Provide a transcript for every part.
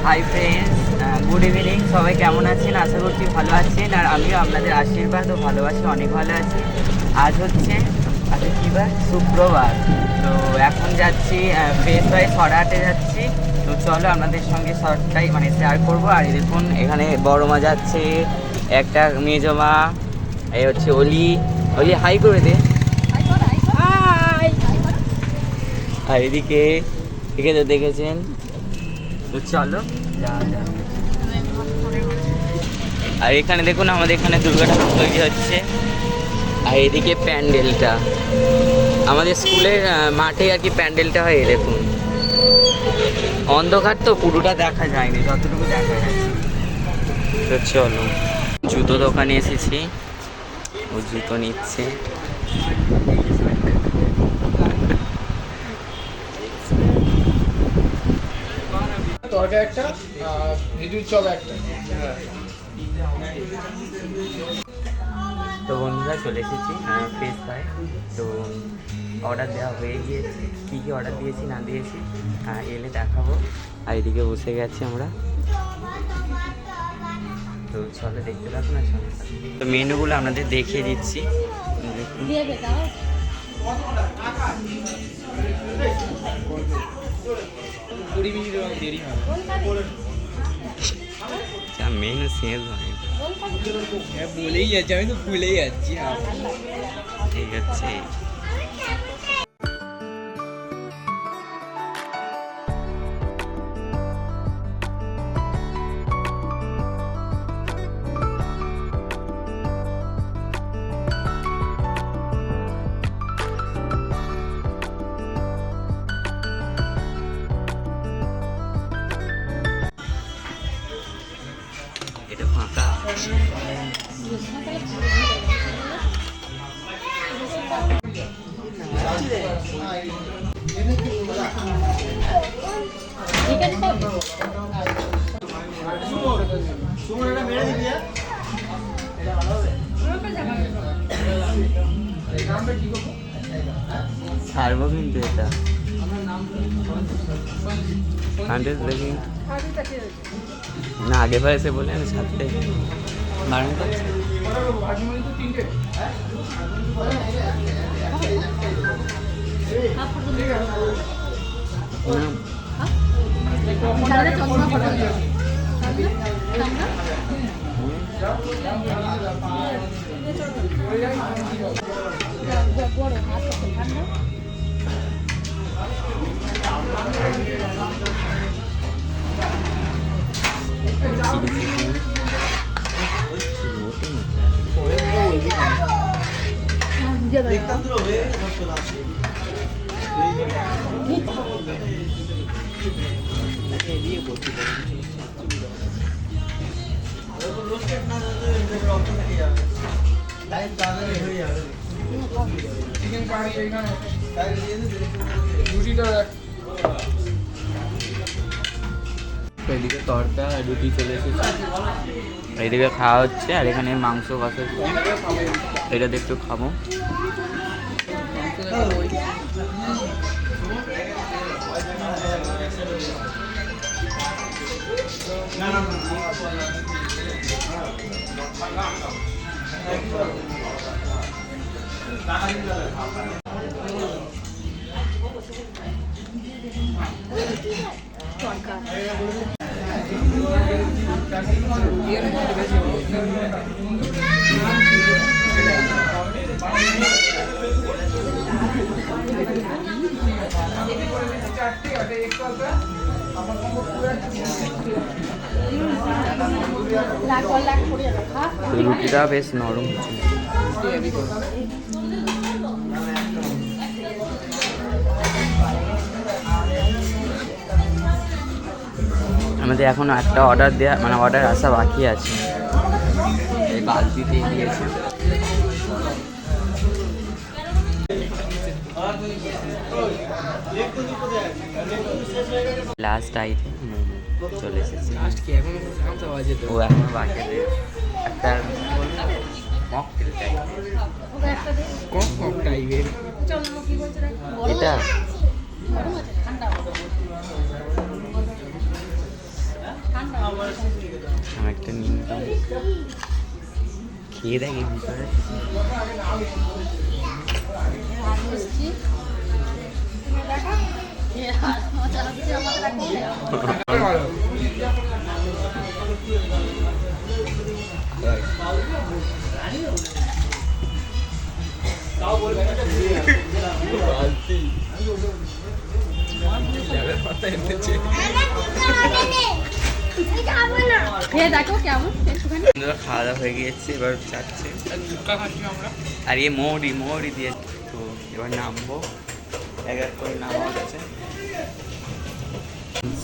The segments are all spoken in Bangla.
Hi friends, good evening. সবাই কেমন আছেন? আশা করছি ভালো আছেন, আর আমিও আপনাদের আশীর্বাদ ও ভালোবাসি অনেক ভালো আছি। আজ হচ্ছে কী বার? শুক্রবার। তো এখন যাচ্ছি ফ্রেশ হয়ে সরাহাটে যাচ্ছি। তো চলো আপনাদের সঙ্গে সবটাই শেয়ার করবো। আর দেখুন এখানে বড় মা যাচ্ছে, একটা মেজো মা, এই হচ্ছে অলি। অলি হাই করে দে। আর এদিকে তো দেখেছেন। তো চলো যা। আর এখানে দেখুন আমাদের এখানে দুর্গা ঠাকুর তৈরি হচ্ছে। আর এদিকে প্যান্ডেলটা আমাদের স্কুলের মাঠে আর কি প্যান্ডেলটা হয়। দেখুন অন্ধকার তো পুরোটা দেখা যায়নি, যতটুকু দেখা যাচ্ছে। তো চলো, জুতো দোকানে এসেছি, ও জুতো নিচ্ছে। তো বন্ধুরা চলে এসেছি ফ্রেশ হয়। তো অর্ডার দেওয়া হয়ে গিয়েছে, কী কী অর্ডার দিয়েছি না দিয়েছি এলে দেখাবো। আর এদিকে বসে গেছি আমরা। তো চলো দেখতে থাকুন। না চলো, তো মেনুগুলো আপনাদের দেখিয়ে দিচ্ছি। মেনু শেষ হয়, বলেই যাচ্ছি, আমি তো ভুলেই যাচ্ছি। ঠিক আছে। এটা ফাঁকা। ছাড়বো কিন্তু এটা 100 দেখি না, আগে ভাই এসে বলে আমি ছাড়তে বারণ করছি। এদিকে তরকা রুটি চলে এসেছে, এইদিকে খাওয়া হচ্ছে। আর এখানে মাংস কষা, এটাতে একটু খাবো। রুটিটা বেশ নরম হচ্ছে। আমাদের এখনো একটা অর্ডার দেওয়া অর্ডার আসা বাকি আছে। এই বালতিতে দিয়েছে। লাস্ট আইটেম মোমো চলে এসেছে। ও এখনো বাকি আছে। একটা মকটেল টাইপের এটা আমি একটা নিয়ে নিতাম, খেয়ে দেখি ভিতরে। দেখো কেমন একটুখানি খাওয়া দাওয়া হয়ে গিয়েছে, এবার যাচ্ছে। আমরা আর ইয়ে মোহরি দিয়ে, তো এবার নামবো, এক এক করে নামা হচ্ছে।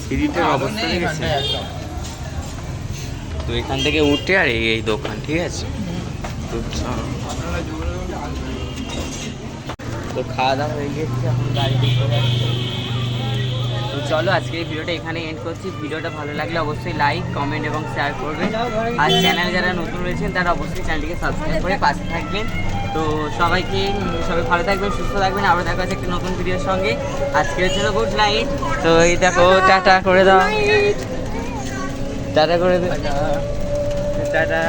সিঁড়িটার অবস্থা দেখেছে, তো এখান থেকে উঠে আর এই দোকান, ঠিক আছে। তো তো খাওয়া দাওয়া হয়ে গেছে, এখন গাড়িতে চলে যাচ্ছে। তো চলো আজকে এই ভিডিওটা এখানে এন্ড করছি। ভিডিওটা ভালো লাগলে অবশ্যই লাইক, কমেন্ট এবং শেয়ার করবেন। আর চ্যানেল যারা নতুন রয়েছেন তারা অবশ্যই চ্যানেলটিকে সাবস্ক্রাইব করে পাশে থাকবেন। তো সবাই ভালো থাকবেন, সুস্থ থাকবেন। আবার দেখা যাচ্ছে একটা নতুন ভিডিওর সঙ্গে। আজকের জন্য গুড নাইট। তো এই দেখো, টাটা করে দাও, টাটা করে দাও, টাটা।